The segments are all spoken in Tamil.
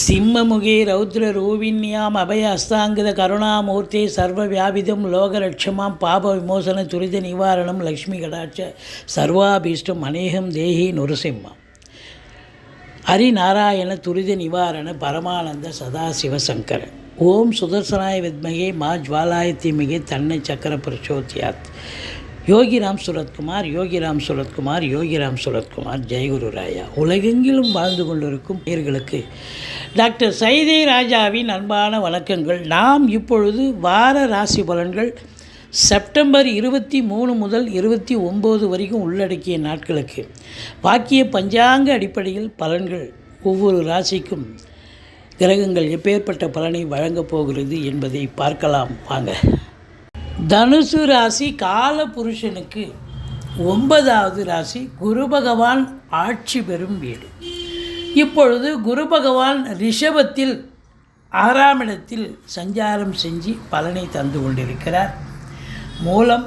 சிம்மமுகே ரௌத்ரரூபிண்யாம் அபய அஸ்தாங்கித கருணாமூர்த்தி சர்வவியாபிதம் லோகரட்சமாம் பாப விமோசன துரித நிவாரணம் லக்ஷ்மி கடாட்ச சர்வாபீஷ்டம் அநேகம் தேஹி நுரசிம்மா ஹரிநாராயண துரித நிவாரண பரமானந்த சதாசிவசங்கர ஓம் சுதர்சனாய வித்மகே மா ஜ்வாலாய தீமகே தன்னை சக்கர பிரச்சோத்யாத் யோகிராம் சுரத்குமார் யோகிராம் சுரத்குமார் யோகிராம் சுரத்குமார் ஜெயகுரு ராயா. உலகெங்கிலும் வாழ்ந்து கொண்டிருக்கும் பேர்களுக்கு டாக்டர் சைதை ராஜாவின் அன்பான வணக்கங்கள். நாம் இப்பொழுது வார ராசி பலன்கள் செப்டம்பர் 23 முதல் 29 வரைக்கும் உள்ளடக்கிய நாட்களுக்கு வாக்கிய பஞ்சாங்க அடிப்படையில் பலன்கள் ஒவ்வொரு ராசிக்கும் கிரகங்கள் எப்பேற்பட்ட பலனை வழங்கப் போகிறது என்பதை பார்க்கலாம் வாங்க. தனுசு ராசி கால புருஷனுக்கு 9வது ராசி. குரு பகவான் ஆட்சி பெறும் வீடு. இப்பொழுது குரு பகவான் ரிஷபத்தில் 6ஆம் இடத்தில் சஞ்சாரம் செஞ்சு பலனை தந்து கொண்டிருக்கிறார். மூலம்,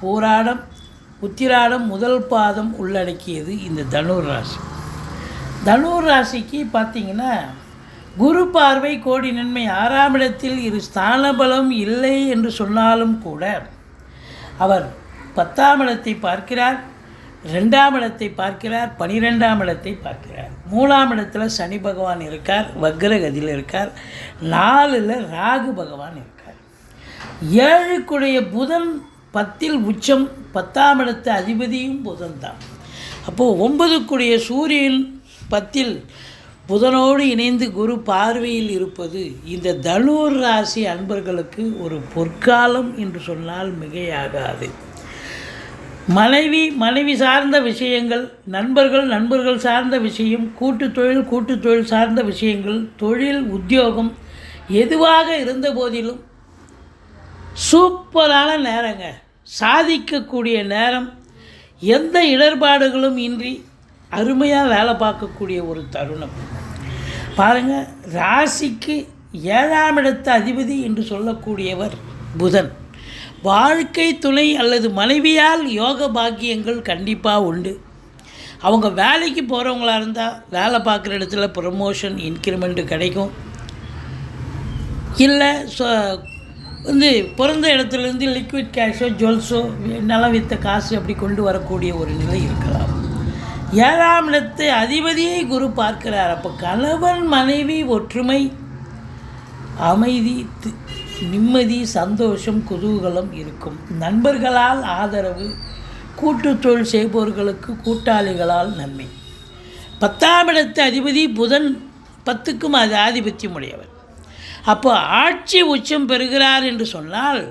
பூராடம், உத்திராடம் முதல் பாதம் உள்ளடக்கியது இந்த தனுர் ராசி. தனுர் ராசிக்கு பார்த்திங்கன்னா குரு பார்வை கோடி நன்மை. 6ஆம் இடத்தில் இரு ஸ்தான பலம் இல்லை என்று சொன்னாலும் கூட அவர் 10ஆம் இடத்தை பார்க்கிறார், 2ஆம் இடத்தை பார்க்கிறார், 12ஆம் இடத்தை பார்க்கிறார். 3ஆம் இடத்துல சனி பகவான் இருக்கார், வக்ரகதியில் இருக்கார். 4ல் ராகு பகவான் இருக்கார். 7க்குடைய புதன் 10ல் உச்சம். 10ஆம் இடத்து அதிபதியும் புதன் தான். அப்போது 9க்குடைய சூரியன் 10ல் புதனோடு இணைந்து குரு பார்வையில் இருப்பது இந்த தனுர் ராசி அன்பர்களுக்கு ஒரு பொற்காலம் என்று சொன்னால் மிகையாகாது. மனைவி சார்ந்த விஷயங்கள், நண்பர்கள் சார்ந்த விஷயம், கூட்டு தொழில் சார்ந்த விஷயங்கள், தொழில் உத்தியோகம் எதுவாக இருந்த போதிலும் சூப்பரான நேரங்க. சாதிக்கக்கூடிய நேரம், எந்த இடர்பாடுகளும் இன்றி அருமையாக வேலை பார்க்கக்கூடிய ஒரு தருணம். பாருங்கள், ராசிக்கு 7ஆம் இடத்து அதிபதி என்று சொல்லக்கூடியவர் புதன். வாழ்க்கை துணை அல்லது மனைவியால் யோக பாக்கியங்கள் கண்டிப்பாக உண்டு. அவங்க வேலைக்கு போகிறவங்களாக இருந்தால் வேலை பார்க்குற இடத்துல ப்ரமோஷன், இன்க்ரிமெண்ட்டு கிடைக்கும். இல்லை பிறந்த இடத்துலேருந்து லிக்விட் கேஷோ ஜுவல்ஸோ நிலம் விற்ற காசு அப்படி கொண்டு வரக்கூடிய ஒரு நிலை இருக்கலாம். 7ஆம் இடத்தை அதிபதியை குரு பார்க்கிறார். அப்போ கணவன் மனைவி ஒற்றுமை, அமைதி, நிம்மதி, சந்தோஷம், குதூகலம் இருக்கும். நண்பர்களால் ஆதரவு, கூட்டு தொழில் செய்பவர்களுக்கு கூட்டாளிகளால் நன்மை. 10ஆம் இடத்து அதிபதி புதன், 10க்கும் அது ஆதிபத்தியம் உடையவர். அப்போ ஆட்சி உச்சம் பெறுகிறார் என்று சொன்னால்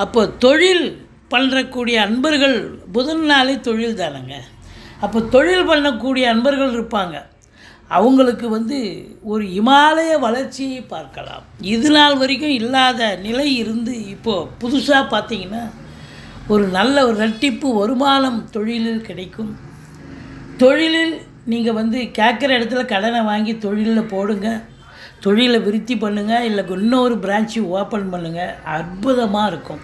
அப்போ தொழில் பண்ணுறக்கூடிய அன்பர்கள், புதன் நாளே தொழில் தானங்க. அப்போ தொழில் பண்ணக்கூடிய அன்பர்கள் இருப்பாங்க. அவங்களுக்கு ஒரு இமாலய வளர்ச்சியை பார்க்கலாம். இது நாள் வரைக்கும் இல்லாத நிலை இருந்து இப்போது புதுசாக பார்த்திங்கன்னா ஒரு நல்ல ஒரு இரட்டிப்பு வருமானம் தொழிலில் கிடைக்கும். தொழிலில் நீங்கள் கேட்குற இடத்துல கடனை வாங்கி தொழிலில் போடுங்க, தொழிலை விருத்தி பண்ணுங்கள், இல்லை இன்னொரு பிரான்ச்சு ஓப்பன் பண்ணுங்கள். அற்புதமாக இருக்கும்.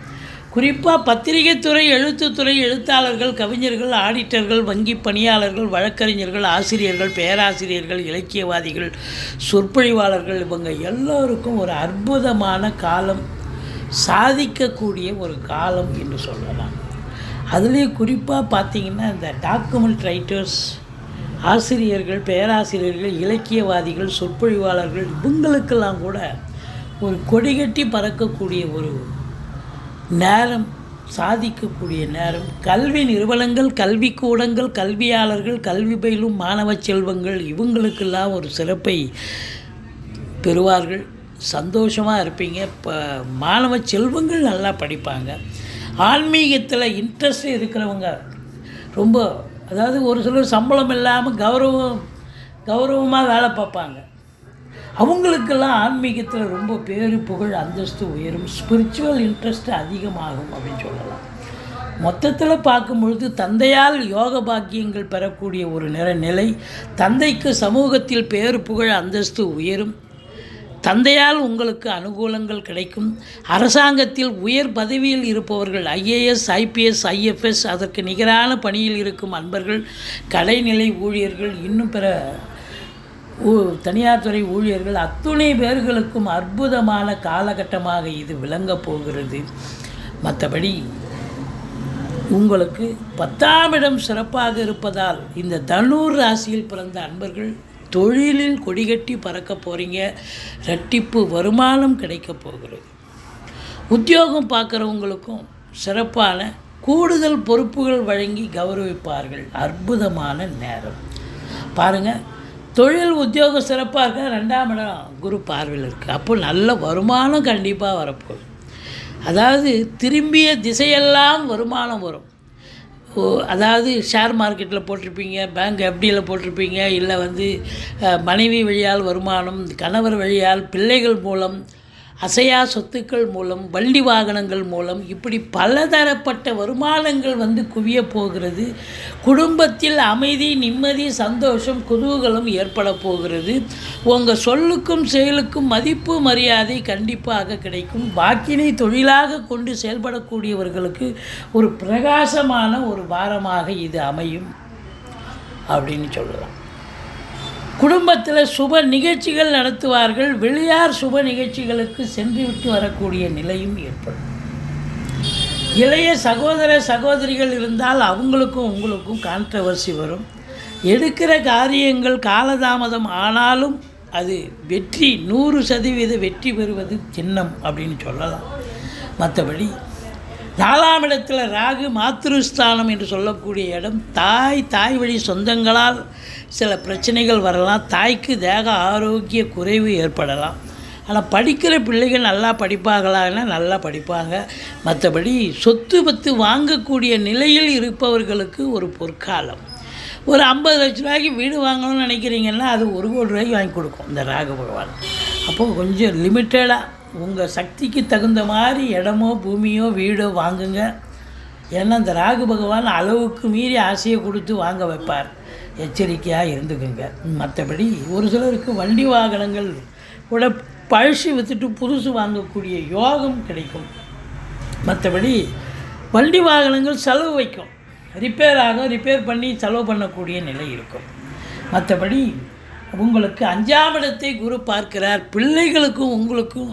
குறிப்பாக பத்திரிகை துறை, எழுத்துத்துறை, எழுத்தாளர்கள், கவிஞர்கள், ஆடிட்டர்கள், வங்கி பணியாளர்கள், வழக்கறிஞர்கள், ஆசிரியர்கள், பேராசிரியர்கள், இலக்கியவாதிகள், சொற்பொழிவாளர்கள், இவங்க எல்லோருக்கும் ஒரு அற்புதமான காலம், சாதிக்கக்கூடிய ஒரு காலம் என்று சொல்லலாம். அதுலேயும் குறிப்பாக பார்த்திங்கன்னா இந்த டாக்குமெண்ட் ரைட்டர்ஸ், ஆசிரியர்கள், பேராசிரியர்கள், இலக்கியவாதிகள், சொற்பொழிவாளர்கள், இவங்களுக்கெல்லாம் கூட ஒரு கொடிகட்டி பறக்கக்கூடிய ஒரு நேரம், சாதிக்கக்கூடிய நேரம். கல்வி நிறுவனங்கள், கல்விக்கூடங்கள், கல்வியாளர்கள், கல்வி பயிலும் மாணவ செல்வங்கள், இவங்களுக்கெல்லாம் ஒரு சிறப்பை பெறுவார்கள். சந்தோஷமாக இருப்பீங்க. இப்போ மாணவ செல்வங்கள் நல்லா படிப்பாங்க. ஆன்மீகத்தில் இன்ட்ரெஸ்ட் இருக்கிறவங்க ரொம்ப, அதாவது ஒரு சிலர் சம்பளம் இல்லாமல் கௌரவமாக வேலை பார்ப்பாங்க. அவங்களுக்கெல்லாம் ஆன்மீகத்தில் ரொம்ப பேரு புகழ் அந்தஸ்து உயரும். ஸ்பிரிச்சுவல் இன்ட்ரெஸ்ட் அதிகமாகும் அப்படின்னு சொல்லலாம். மொத்தத்தில் பார்க்கும்பொழுது தந்தையால் யோக பாக்கியங்கள் பெறக்கூடிய ஒரு நிலை. தந்தைக்கு சமூகத்தில் பேரு புகழ் அந்தஸ்து உயரும். தந்தையால் உங்களுக்கு அனுகூலங்கள் கிடைக்கும். அரசாங்கத்தில் உயர் பதவியில் இருப்பவர்கள், IAS, IPS, IFS, அதற்கு நிகரான பணியில் இருக்கும் அன்பர்கள், கடைநிலை ஊழியர்கள், இன்னும் பிற தனியார் துறை ஊழியர்கள் அத்துணை பேர்களுக்கும் அற்புதமான காலகட்டமாக இது விளங்கப் போகிறது. மற்றபடி உங்களுக்கு 10ஆம் இடம் சிறப்பாக இருப்பதால் இந்த தனுர் ராசியில் பிறந்த அன்பர்கள் தொழிலில் கொடிகட்டி பறக்க போகிறீங்க. இரட்டிப்பு வருமானம் கிடைக்க போகிறது. உத்தியோகம் பார்க்குறவங்களுக்கும் சிறப்பான கூடுதல் பொறுப்புகள் வழங்கி கௌரவிப்பார்கள். அற்புதமான நேரம் பாருங்கள். தொழில் உத்தியோகம் சிறப்பாக இருக்க 2ஆம் இடம் குரு பார்வையில் இருக்குது. அப்போ நல்ல வருமானம் கண்டிப்பாக வரப்போகுது. அதாவது திரும்பிய திசையெல்லாம் வருமானம் வரும். அதாவது ஷேர் மார்க்கெட்டில் போட்டிருப்பீங்க, பேங்க் எஃப்டியில் போட்டிருப்பீங்க, இல்லை மனைவி வழியால் வருமானம், கணவர் வழியால், பிள்ளைகள் மூலம், அசையா சொத்துக்கள் மூலம், வண்டி வாகனங்கள் மூலம், இப்படி பலதரப்பட்ட வருமானங்கள் குவிய போகிறது. குடும்பத்தில் அமைதி, நிம்மதி, சந்தோஷம், குதூகலம் ஏற்பட போகிறது. உங்கள் சொல்லுக்கும் செயலுக்கும் மதிப்பு மரியாதை கண்டிப்பாக கிடைக்கும். வாக்கினை தொழிலாக கொண்டு செயல்படக்கூடியவர்களுக்கு ஒரு பிரகாசமான ஒரு வாரமாக இது அமையும் அப்படின்னு சொல்லலாம். குடும்பத்தில் சுப நிகழ்ச்சிகள் நடத்துவார்கள். வெளியார் சுப நிகழ்ச்சிகளுக்கு சென்றுவிட்டு வரக்கூடிய நிலையும் ஏற்படும். இளைய சகோதர சகோதரிகள் இருந்தால் அவங்களுக்கும் உங்களுக்கும் கான்ட்ரவர்சி வரும். எடுக்கிற காரியங்கள் காலதாமதம் ஆனாலும் அது வெற்றி 100% வெற்றி பெறுவது சின்னம் அப்படின்னு சொல்லலாம். மற்றபடி 4ஆம் இடத்துல ராகு மாத்ருஸ்தானம் என்று சொல்லக்கூடிய இடம். தாய் வழி சொந்தங்களால் சில பிரச்சனைகள் வரலாம். தாய்க்கு தேக ஆரோக்கிய குறைவு ஏற்படலாம். ஆனால் படிக்கிற பிள்ளைகள் நல்லா படிப்பாங்களான்னா நல்லா படிப்பாங்க. மற்றபடி சொத்து பத்து வாங்கக்கூடிய நிலையில் இருப்பவர்களுக்கு ஒரு பொற்காலம். ஒரு 50 லட்ச ரூபாய்க்கு வீடு வாங்கணும்னு நினைக்கிறீங்கன்னா அது 1 கோடி ரூபாய்க்கு வாங்கி கொடுக்கும் இந்த ராகு பகவான். அப்போது கொஞ்சம் லிமிட்டடாக உங்கள் சக்திக்கு தகுந்த மாதிரி இடமோ பூமியோ வீடோ வாங்குங்க. ஏன்னா இந்த ராகு பகவான் அளவுக்கு மீறி ஆசையை கொடுத்து வாங்க வைப்பார். எச்சரிக்கையாக இருந்துக்குங்க. மற்றபடி ஒரு சிலருக்கு வண்டி வாகனங்கள் கூட பழசு விற்றுட்டு புதுசு வாங்கக்கூடிய யோகம் கிடைக்கும். மற்றபடி வண்டி வாகனங்கள் செலவு வைக்கும், ரிப்பேர் பண்ணி செலவு பண்ணக்கூடிய நிலை இருக்கும். மற்றபடி உங்களுக்கு 5ஆம் இடத்தை குரு பார்க்கிறார். பிள்ளைகளுக்கும் உங்களுக்கும்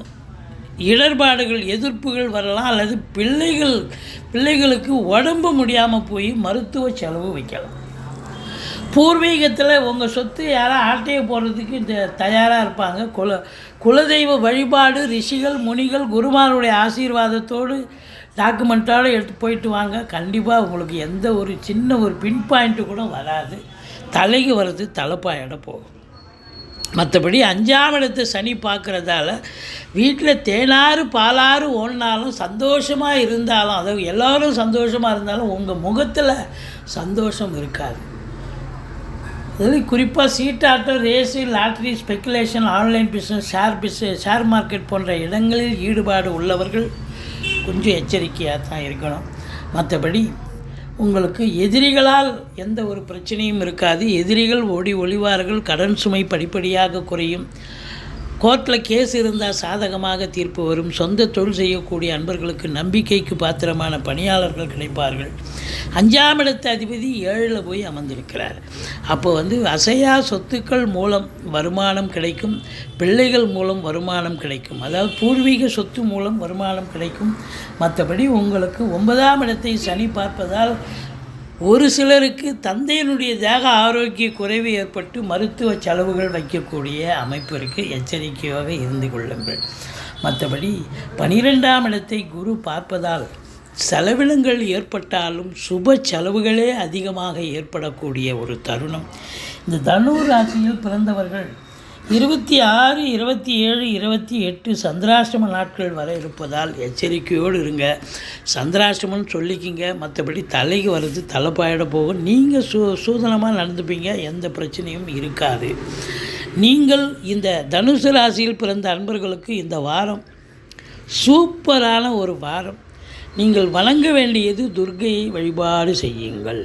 இடர்பாடுகள், எதிர்ப்புகள் வரலாம். அல்லது பிள்ளைகளுக்கு உடம்பு முடியாமல் போய் மருத்துவ செலவு வைக்கலாம். பூர்வீகத்தில் உங்கள் சொத்து யாராவது ஆட்டையை போடுறதுக்கு தயாராக இருப்பாங்க. குலதெய்வ வழிபாடு, ரிஷிகள், முனிகள், குருமாருடைய ஆசீர்வாதத்தோடு டாக்குமெண்ட்டோடு எடுத்து போயிட்டு வாங்க. கண்டிப்பாக உங்களுக்கு எந்த ஒரு சின்ன ஒரு பின் பாயிண்ட்டு கூட வராது. தலைக்கு வர்றது தலைப்பாயிட போகும். மற்றபடி 5ஆம் இடத்தை சனி பார்க்குறதால வீட்டில் தேனாறு பாலாறு ஓடினாலும் சந்தோஷமாக இருந்தாலும், அதாவது எல்லோரும் சந்தோஷமாக இருந்தாலும் உங்கள் முகத்தில் சந்தோஷம் இருக்காது. அதில் குறிப்பாக சீட்டாட்டம், race, lottery, speculation, online business, share market போன்ற இடங்களில் ஈடுபாடு உள்ளவர்கள் கொஞ்சம் எச்சரிக்கையாக தான் இருக்கணும். மற்றபடி உங்களுக்கு எதிரிகளால் எந்த ஒரு பிரச்சனையும் இருக்காது. எதிரிகள் ஓடி ஒளிவார்கள். கடன் சுமை படிப்படியாக குறையும். கோர்ட்டில் கேஸ் இருந்தால் சாதகமாக தீர்ப்பு வரும். சொந்த தொழில் செய்யக்கூடிய அன்பர்களுக்கு நம்பிக்கைக்கு பாத்திரமான பணியாளர்கள் கிடைப்பார்கள். 5ஆம் இடத்து அதிபதி 7ல் போய் அமர்ந்திருக்கிறார். அப்போ அசையா சொத்துக்கள் மூலம் வருமானம் கிடைக்கும். பிள்ளைகள் மூலம் வருமானம் கிடைக்கும். அதாவது பூர்வீக சொத்து மூலம் வருமானம் கிடைக்கும். மற்றபடி உங்களுக்கு 9ஆம் இடத்தை சனி பார்ப்பதால் ஒரு சிலருக்கு தந்தையினுடைய தேக ஆரோக்கிய குறைவு ஏற்பட்டு மருத்துவ செலவுகள் வைக்கக்கூடிய அமைப்பு இருக்குது. எச்சரிக்கையாக இருந்து கொள்ளுங்கள். மற்றபடி 12ஆம் இடத்தை குரு பார்ப்பதால் செலவினங்கள் ஏற்பட்டாலும் சுப செலவுகளே அதிகமாக ஏற்படக்கூடிய ஒரு தருணம். இந்த தனுர் ராசியில் பிறந்தவர்கள் 26, 27, 28 சந்திராஷ்டம நாட்கள் வரை இருப்பதால் எச்சரிக்கையோடு இருங்க. சந்திராஷ்டமம்னு சொல்லிக்கிங்க. மற்றபடி தலைக்கு வர்றது தலைப்பாயிட போகும். நீங்கள் சூதனமாக நடந்துப்பீங்க. எந்த பிரச்சனையும் இருக்காது. நீங்கள் இந்த தனுசு ராசியில் பிறந்த அன்பர்களுக்கு இந்த வாரம் சூப்பரான ஒரு வாரம். நீங்கள் வணங்க வேண்டியது துர்க்கையை வழிபாடு செய்யுங்கள்.